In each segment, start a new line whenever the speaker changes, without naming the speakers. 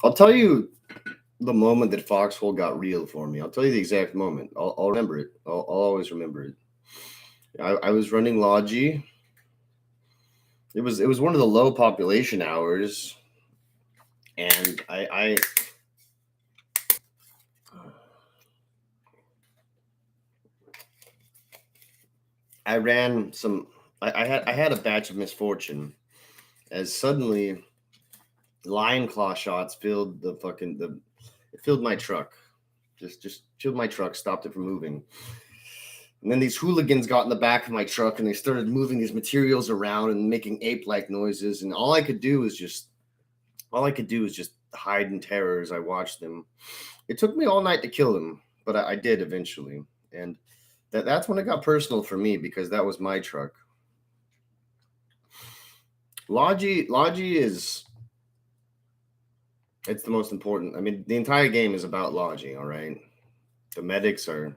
I'll tell you the moment that Foxhole got real for me. I'll tell you the exact moment. I'll remember it. I'll always remember it. I was running Logi. It was one of the low population hours, and I ran some. I had a batch of misfortune as suddenly lion claw shots filled the it filled my truck. Just filled my truck, stopped it from moving. And then these hooligans got in the back of my truck and they started moving these materials around and making ape-like noises. And all I could do is just hide in terror as I watched them. It took me all night to kill them, but I did eventually. And that's when it got personal for me because that was my truck. Logi is it's the most important. I mean, the entire game is about Logi, all right? The medics are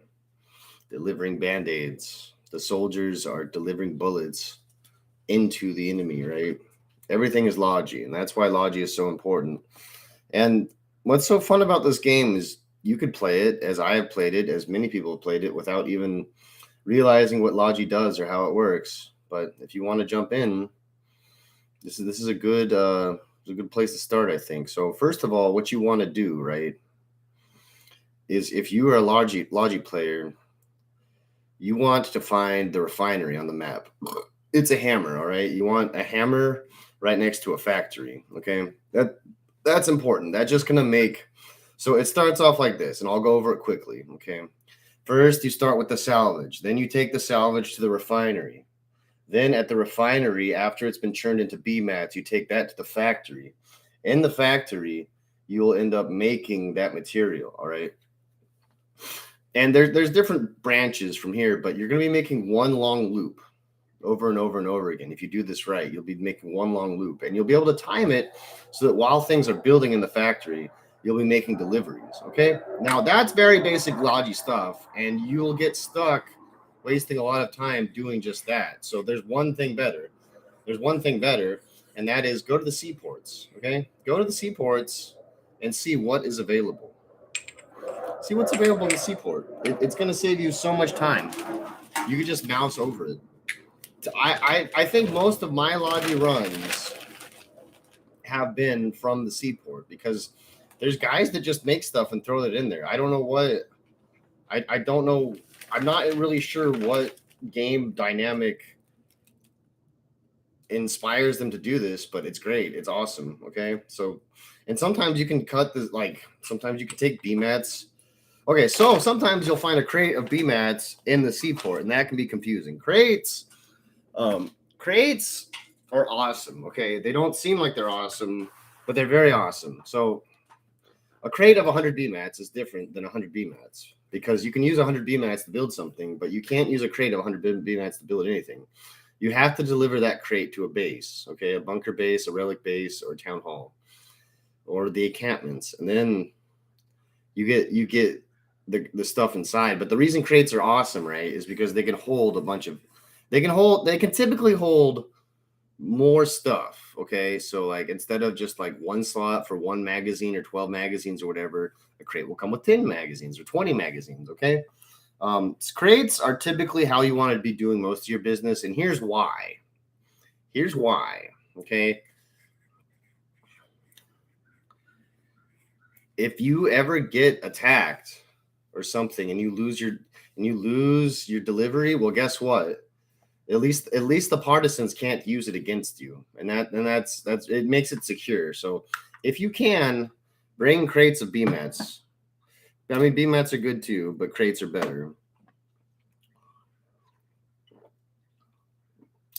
delivering band-aids. The soldiers are delivering bullets into the enemy, right? Everything is Logi, and that's why Logi is so important. And what's so fun about this game is you could play it as I have played it, as many people have played it, without even realizing what Logi does or how it works. But if you want to jump in, this is a good place to start, I think. So first of all, what you want to do, right, is if you are a Logi player, you want to find the refinery on the map. It's a hammer, all right? You want a hammer right next to a factory, okay? That's important. That's just going to make so it starts off like this, and I'll go over it quickly, okay? First, you start with the salvage. Then you take the salvage to the refinery. Then at the refinery, after it's been churned into B mats, you take that to the factory. In the factory, you will end up making that material, all right? And there's different branches from here, but you're going to be making one long loop over and over and over again. If you do this right, you'll be making one long loop, and you'll be able to time it so that while things are building in the factory, you'll be making deliveries. Okay. Now that's very basic Logi stuff, and you'll get stuck wasting a lot of time doing just that. So there's one thing better. There's one thing better, and that is go to the seaports. Okay. Go to the seaports and see what is available. See what's available in the seaport. It's going to save you so much time. You can just mouse over it. I think most of my Logi runs have been from the seaport because there's guys that just make stuff and throw it in there. I don't know what I don't know. I'm not really sure what game dynamic inspires them to do this, but it's great. It's awesome. Okay. So and sometimes you can cut this sometimes you can take BMATs. Okay, so sometimes you'll find a crate of BMATs in the seaport, and that can be confusing. Crates are awesome. Okay, they don't seem like they're awesome, but they're very awesome. So a crate of 100 BMATs is different than 100 BMATs because you can use 100 BMATs to build something, but you can't use a crate of 100 BMATs to build anything. You have to deliver that crate to a base, okay, a bunker base, a relic base, or a town hall, or the encampments, and then you get the stuff inside. But the reason crates are awesome, right, is because they can hold a bunch of they can typically hold more stuff. Okay. So like instead of just like one slot for one magazine or 12 magazines or whatever, a crate will come with 10 magazines or 20 magazines. Okay. Crates are typically how you want to be doing most of your business. And here's why. Here's why. Okay. If you ever get attacked or something and you lose your delivery, well, guess what? At least the partisans can't use it against you, and that's it makes it secure. So if you can bring crates of BMATs, I mean BMATs are good too, but crates are better.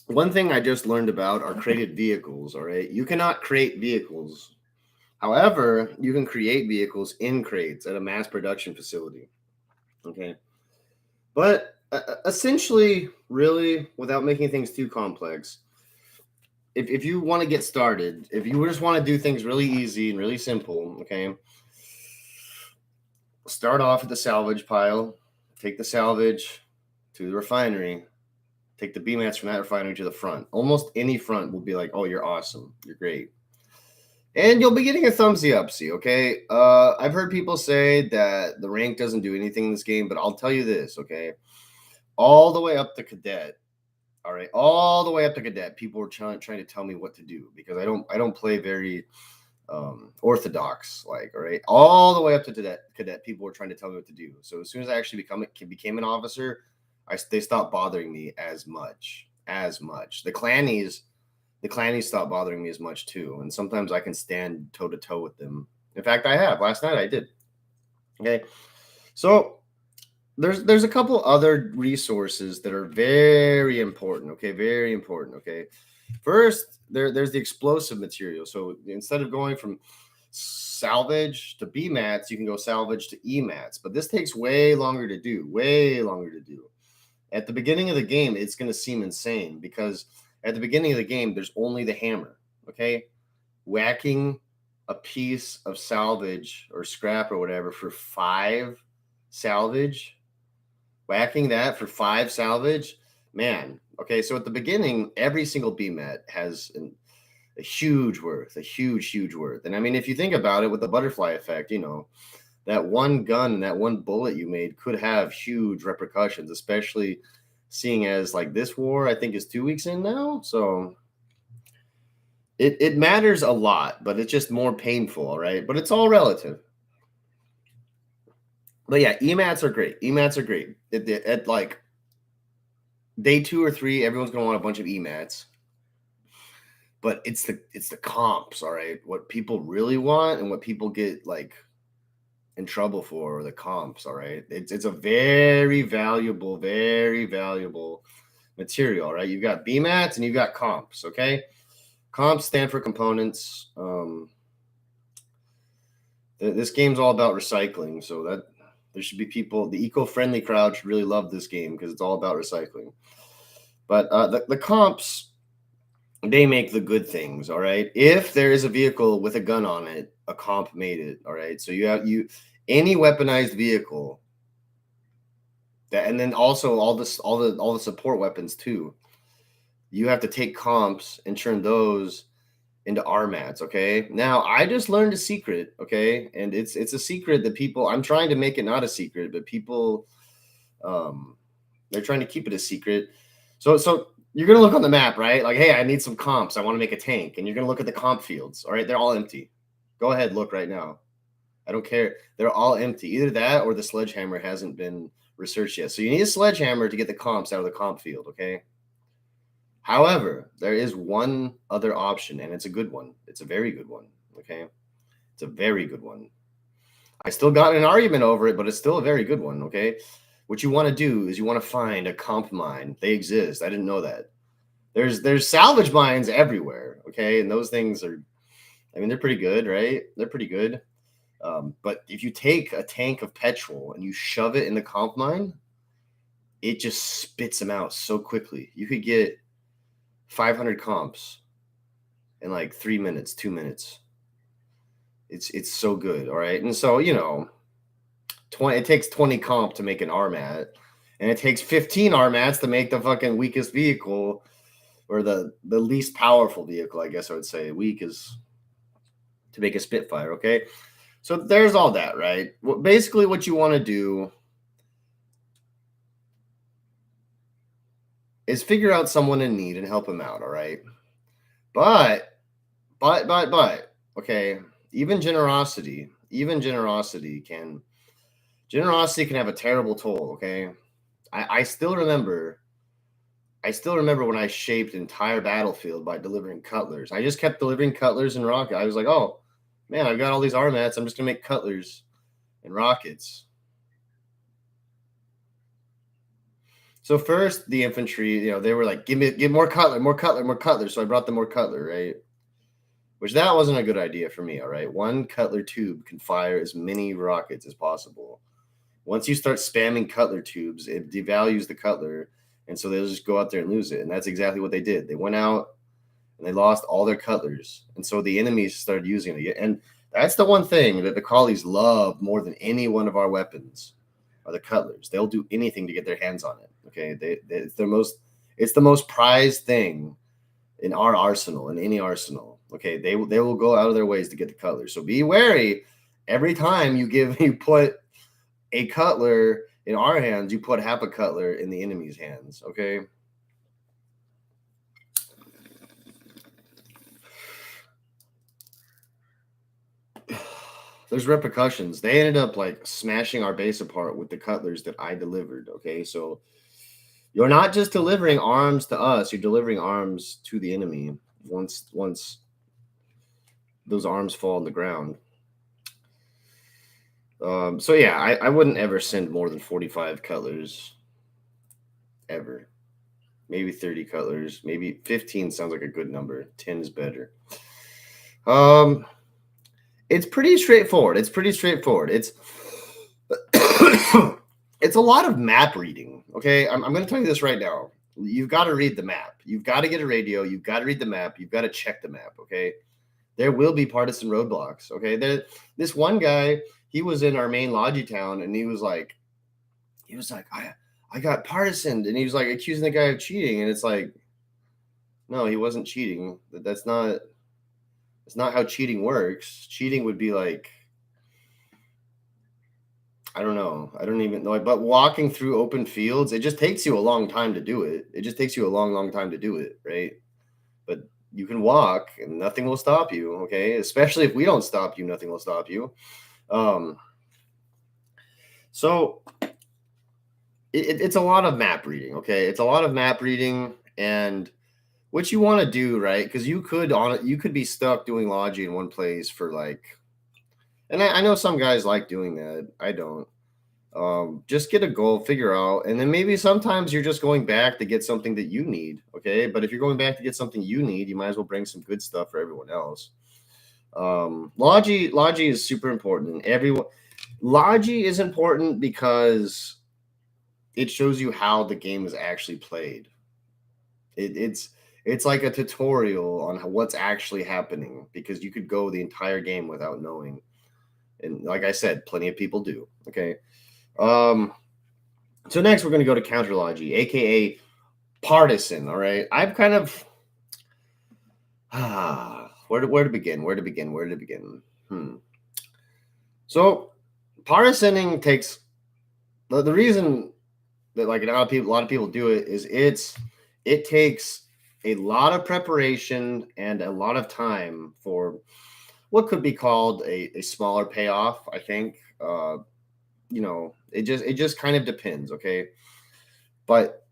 One thing I just learned about are crated vehicles. All right, you cannot create vehicles. However, you can create vehicles in crates at a mass production facility. Okay, but essentially, really, without making things too complex, if you want to get started, if you just want to do things really easy and really simple, okay, start off at the salvage pile, take the salvage to the refinery, take the BMATs from that refinery to the front. Almost any front will be like, oh, you're awesome, you're great. And you'll be getting a thumbsy upsy, okay? I've heard people say that the rank doesn't do anything in this game, but I'll tell you this, okay? All the way up to cadet, all right, all the way up to cadet, people were trying to tell me what to do because I don't play very orthodox, like, all right, all the way up to cadet, people were trying to tell me what to do. So as soon as I actually became an officer, they stopped bothering me as much. The clannies stopped bothering me as much too, and sometimes I can stand toe to toe with them. In fact, I have last night. I did. Okay, so there's a couple other resources that are very important. Okay, very important. Okay, first there's the explosive material. So instead of going from salvage to B mats, you can go salvage to E mats. But this takes way longer to do. Way longer to do. At the beginning of the game, it's going to seem insane because at the beginning of the game, there's only the hammer. Okay, whacking a piece of salvage or scrap or whatever for 5 salvage, whacking that for 5 salvage, man. Okay, so at the beginning, every single BMET has a huge worth, a huge worth. And I mean, if you think about it with the butterfly effect, that one gun and that one bullet you made could have huge repercussions, especially seeing as like this war, I think, is 2 weeks in now. So it matters a lot, but it's just more painful, all right? But it's all relative. But yeah, EMATs are great. EMATs are great. At like day 2 or 3, everyone's gonna want a bunch of EMATs. But it's the comps, all right? What people really want and what people get like in trouble for are the comps, all right? It's a very valuable material, right? You've got BMATs and you've got comps, okay? Comps stand for components. This game's all about recycling, so that there should be people. The eco-friendly crowd should really love this game because it's all about recycling. But the comps, they make the good things. All right. If there is a vehicle with a gun on it, a comp made it. All right. So you have any weaponized vehicle. That, and then also all the support weapons too. You have to take comps and turn those into RMATs. Okay. Now I just learned a secret. Okay, and it's a secret that people. I'm trying to make it not a secret, but people, they're trying to keep it a secret. So you're gonna look on the map, right? Like, hey, I need some comps. I want to make a tank, and you're gonna look at the comp fields. All right, they're all empty. Go ahead, look right now. I don't care. They're all empty. Either that or the sledgehammer hasn't been researched yet. So you need a sledgehammer to get the comps out of the comp field. Okay. However, there is one other option, and it's a good one. It's a very good one. Okay. It's a very good one. I still got an argument over it, but it's still a very good one. Okay. What you want to do is you want to find a comp mine. They exist. I didn't know that. There's salvage mines everywhere. Okay. And those things are, I mean, they're pretty good, right? They're pretty good. But if you take a tank of petrol and you shove it in the comp mine, it just spits them out so quickly. You could get 500 comps in like 3 minutes, 2 minutes. It's so good, all right? And so, 20, it takes 20 comp to make an RMAT, and it takes 15 RMATs to make the fucking weakest vehicle, or the least powerful vehicle, I guess I would say. Weak is to make a Spitfire, okay? So there's all that, right? Well, basically what you want to do is figure out someone in need and help them out, all right? But, okay, even generosity can have a terrible toll, okay? I still remember when I shaped an entire battlefield by delivering cutlers. I just kept delivering cutlers and rockets. I was like, oh man, I've got all these RMATs. I'm just gonna make cutlers and rockets. So first, the infantry, they were like, give more cutler, more cutler, more cutler. So I brought them more cutler, right? Which that wasn't a good idea for me, all right? One cutler tube can fire as many rockets as possible. Once you start spamming cutler tubes, it devalues the cutler, and so they'll just go out there and lose it. And that's exactly what they did. They went out and they lost all their cutlers, and so the enemies started using it. And that's the one thing that the collies love more than any one of our weapons are the cutlers. They'll do anything to get their hands on it. Okay, it's the most prized thing in our arsenal, in any arsenal. Okay, they will go out of their ways to get the cutler. So be wary. Every time you put a cutler in our hands, you put half a cutler in the enemy's hands. Okay. There's repercussions. They ended up like smashing our base apart with the cutlers that I delivered. Okay, so you're not just delivering arms to us; you're delivering arms to the enemy. Once those arms fall on the ground. So yeah, I wouldn't ever send more than 45 cutlers ever. Maybe 30 cutlers. Maybe 15 sounds like a good number. 10 is better. It's pretty straightforward. It's it's a lot of map reading. Okay, I'm going to tell you this right now. You've got to read the map. You've got to get a radio. You've got to read the map. You've got to check the map. Okay, there will be partisan roadblocks. Okay, this one guy, he was in our main Logi town, and he was like, I got partisaned, and he was like accusing the guy of cheating, and it's like, no, he wasn't cheating. That's not how cheating works. Cheating would be like, I don't know. I don't even know. But walking through open fields, it just takes you a long time to do it. It just takes you a long, long time to do it, right? But you can walk and nothing will stop you, okay? Especially if we don't stop you, nothing will stop you. So it's a lot of map reading, okay? It's a lot of map reading, and what you want to do, right? Because you could be stuck doing Logi in one place for like, and I know some guys like doing that. I don't. Just get a goal, figure out, and then maybe sometimes you're just going back to get something that you need. Okay, but if you're going back to get something you need, you might as well bring some good stuff for everyone else. Logi is super important. Logi is important because it shows you how the game is actually played. It's like a tutorial on what's actually happening, because you could go the entire game without knowing. And like I said, plenty of people do. Okay. So next we're going to go to counter Logi, aka partisan. All right. I've kind of where to begin? So partisaning takes the reason that like a lot of people do it is it takes a lot of preparation and a lot of time for what could be called a smaller payoff. I think it just kind of depends. Okay, but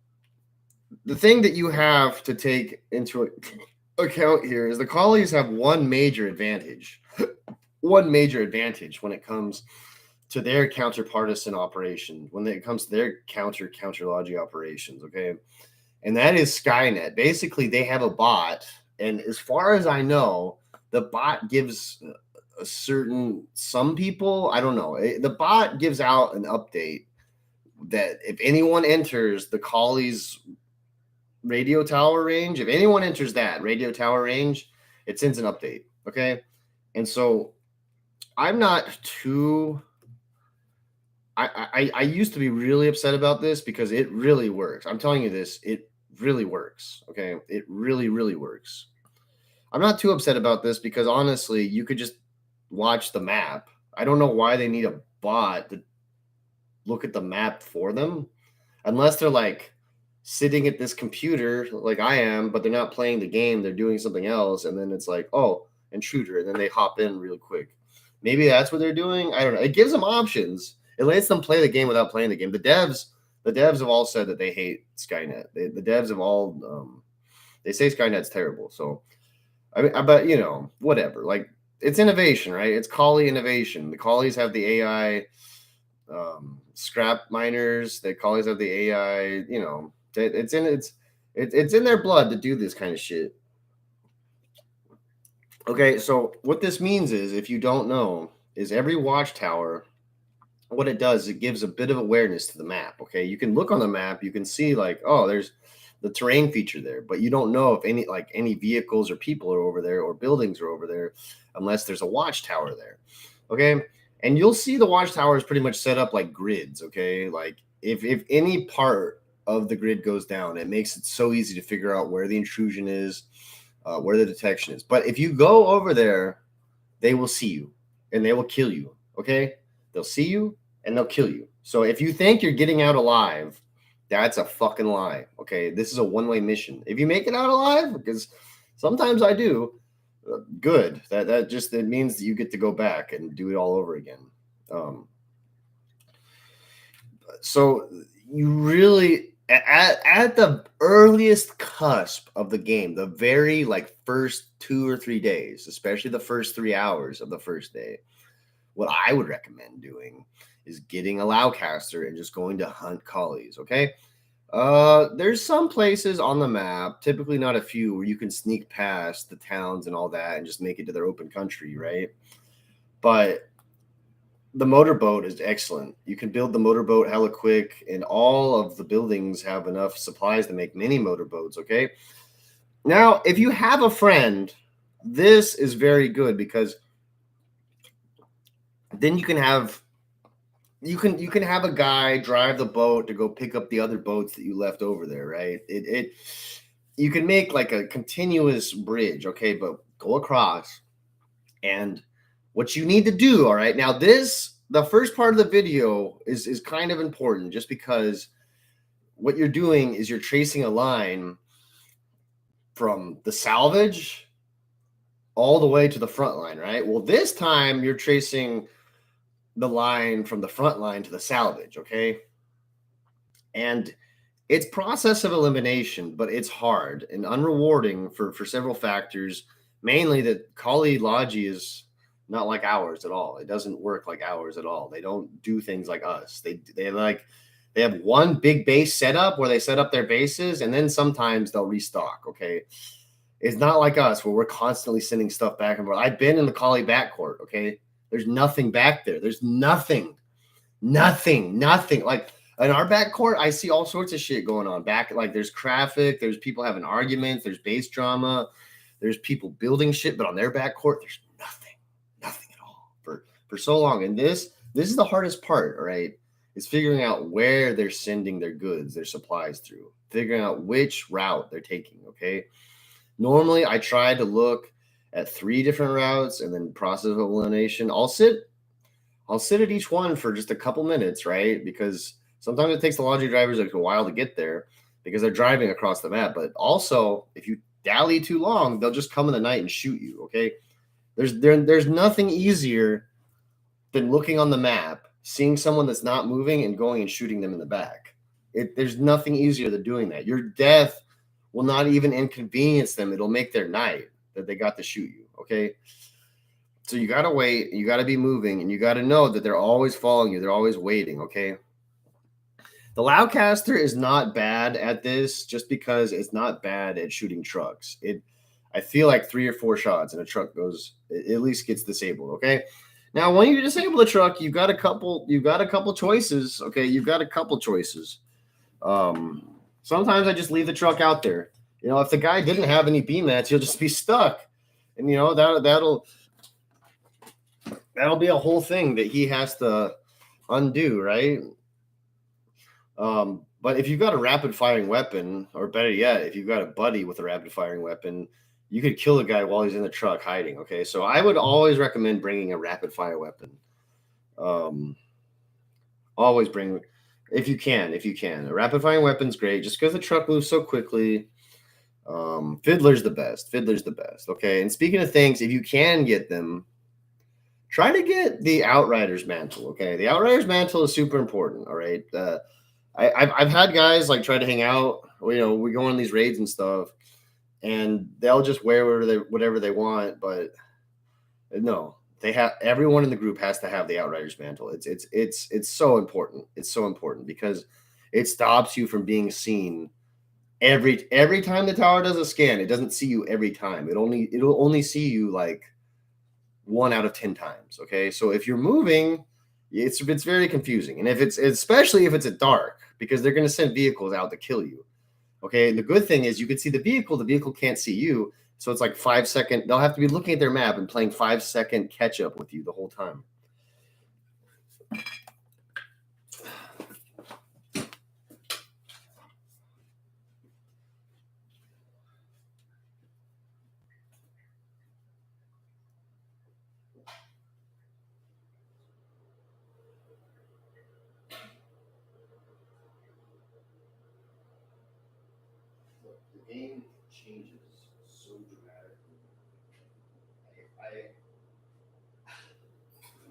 the thing that you have to take into account here is the collies have one major advantage when it comes to their counter partisan operation, when it comes to their counter Logi operations. Okay, and that is Skynet. Basically, they have a bot, and as far as I know, the bot gives some people, I don't know, the bot gives out an update that if anyone enters the collies radio tower range, if anyone enters that radio tower range, it sends an update. Okay, and so I'm not too. I used to be really upset about this because it really works. I'm telling you this, it really works. Okay, it really works. I'm not too upset about this because honestly, you could just watch the map. I don't know why they need a bot to look at the map for them, unless they're like sitting at this computer like I am, but they're not playing the game. They're doing something else, and then it's like, oh, intruder, and then they hop in real quick. Maybe that's what they're doing. I don't know. It gives them options. It lets them play the game without playing the game. The devs have all said that they hate Skynet. The devs have all they say Skynet's terrible. So I mean, but whatever. Like, it's innovation, right? It's collie innovation. The collies have the AI scrap miners. The collies have the AI. It's in their blood to do this kind of shit. Okay, so what this means is, if you don't know, is every watchtower, what it does, it gives a bit of awareness to the map. Okay, you can look on the map, you can see like, oh, there's the terrain feature there, but you don't know if any vehicles or people are over there or buildings are over there unless there's a watchtower there. Okay, and you'll see the watchtower is pretty much set up like grids. Okay, like if any part of the grid goes down. It makes it so easy to figure out where the intrusion is, where the detection is. But if you go over there, they will see you and they will kill you. Okay, they'll see you and they'll kill you. So if you think you're getting out alive, that's a fucking lie. Okay, this is a one-way mission. If you make it out alive, because sometimes I do, good. That just it means that you get to go back and do it all over again. So you really at the earliest cusp of the game, the very like first 2 or 3 days, especially the first 3 hours of the first day, what I would recommend doing is getting a Lowcaster and just going to hunt collies. Okay. There's some places on the map, typically not a few, where you can sneak past the towns and all that and just make it to their open country, right? But the motorboat is excellent. You can build the motorboat hella quick, and all of the buildings have enough supplies to make mini motorboats, okay? Now, if you have a friend, this is very good because then you can have a guy drive the boat to go pick up the other boats that you left over there, right? You can make like a continuous bridge, okay, but go across. And what you need to do, all right, now the first part of the video is kind of important just because what you're doing is you're tracing a line from the salvage all the way to the front line, right? Well, this time you're tracing the line from the front line to the salvage, okay? And it's process of elimination, but it's hard and unrewarding for several factors, mainly that Kali Logi is not like ours at all. It doesn't work like ours at all. They don't do things like us. They have one big base setup where they set up their bases, and then sometimes they'll restock, okay? It's not like us where we're constantly sending stuff back and forth. I've been in the Kali backcourt, okay? There's nothing back there. There's nothing. Like in our backcourt, I see all sorts of shit going on back. Like there's traffic, there's people having arguments, there's base drama, there's people building shit, but on their backcourt, there's nothing at all for so long. And this is the hardest part, all right? Is figuring out where they're sending their goods, their supplies through, figuring out which route they're taking, okay? Normally, I try to look at 3 different routes and then process of elimination. I'll sit at each one for just a couple minutes, right? Because sometimes it takes the Logi drivers like a while to get there because they're driving across the map. But also, if you dally too long, they'll just come in the night and shoot you, okay? There's nothing easier than looking on the map, seeing someone that's not moving and going and shooting them in the back. There's nothing easier than doing that. Your death will not even inconvenience them. It'll make their night that they got to shoot you, okay? So you got to wait, you got to be moving, and you got to know that they're always following you. They're always waiting, okay? The Loudcaster is not bad at this just because it's not bad at shooting trucks. I feel like 3 or 4 shots and a truck at least gets disabled, okay? Now, when you disable the truck, you've got a couple choices, okay? You've got a couple choices. Sometimes I just leave the truck out there. You know, if the guy didn't have any BMATs, he'll just be stuck. And, you know, that'll be a whole thing that he has to undo, right? But if you've got a rapid firing weapon, or better yet, if you've got a buddy with a rapid firing weapon, you could kill a guy while he's in the truck hiding, okay? So I would always recommend bringing a rapid fire weapon. Always bring, if you can. A rapid firing weapon's great just because the truck moves so quickly. Fiddler's the best, okay? And speaking of things, if you can get them, try to get the Outrider's mantle, okay? The Outrider's mantle is super important, all right? I've had guys like try to hang out, you know, we go on these raids and stuff, and they'll just wear whatever they want, but no, everyone in the group has to have the Outrider's mantle. It's so important. It's so important because it stops you from being seen every time the tower does a scan. It doesn't see you every time. It'll only see you like 1 out of 10 times. Okay, so if you're moving, it's very confusing, and especially if it's at dark, because they're going to send vehicles out to kill you. Okay, and the good thing is you can see the vehicle can't see you, so it's like 5 second. They'll have to be looking at their map and playing 5-second catch up with you the whole time. the game changes so dramatically.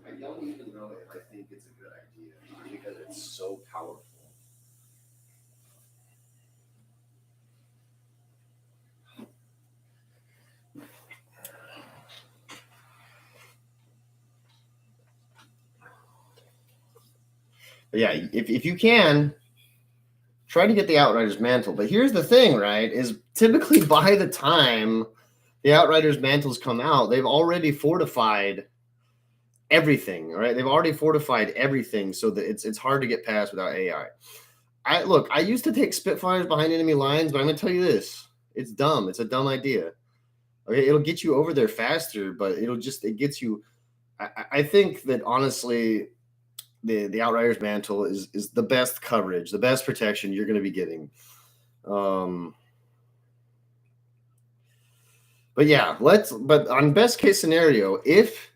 I don't even know if I think it's a good idea because it's so powerful. But yeah, if you can, try to get the Outriders mantle. But here's the thing, right? Is typically by the time the Outriders mantles come out, they've already fortified everything. Right? They've already fortified everything, so that it's hard to get past without AI. I used to take Spitfires behind enemy lines, but I'm gonna tell you this: it's dumb. It's a dumb idea. Okay, it'll get you over there faster, but it gets you. I think that honestly, the Outriders mantle is the best coverage, the best protection you're going to be getting. But yeah, but on best case scenario, if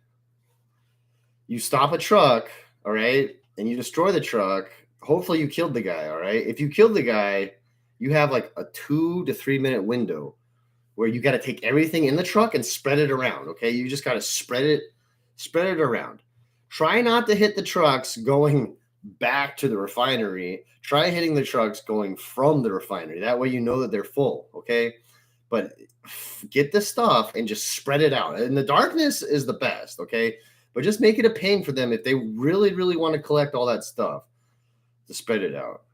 you stop a truck, all right, and you destroy the truck, hopefully you killed the guy, all right. If you killed the guy, you have like a 2 to 3 minute window where you got to take everything in the truck and spread it around. Okay, you just got to spread it around. Try not to hit the trucks going back to the refinery. Try hitting the trucks going from the refinery. That way you know that they're full. Okay, but get the stuff and just spread it out. And the darkness is the best. Okay, but just make it a pain for them if they really, really want to collect all that stuff to spread it out.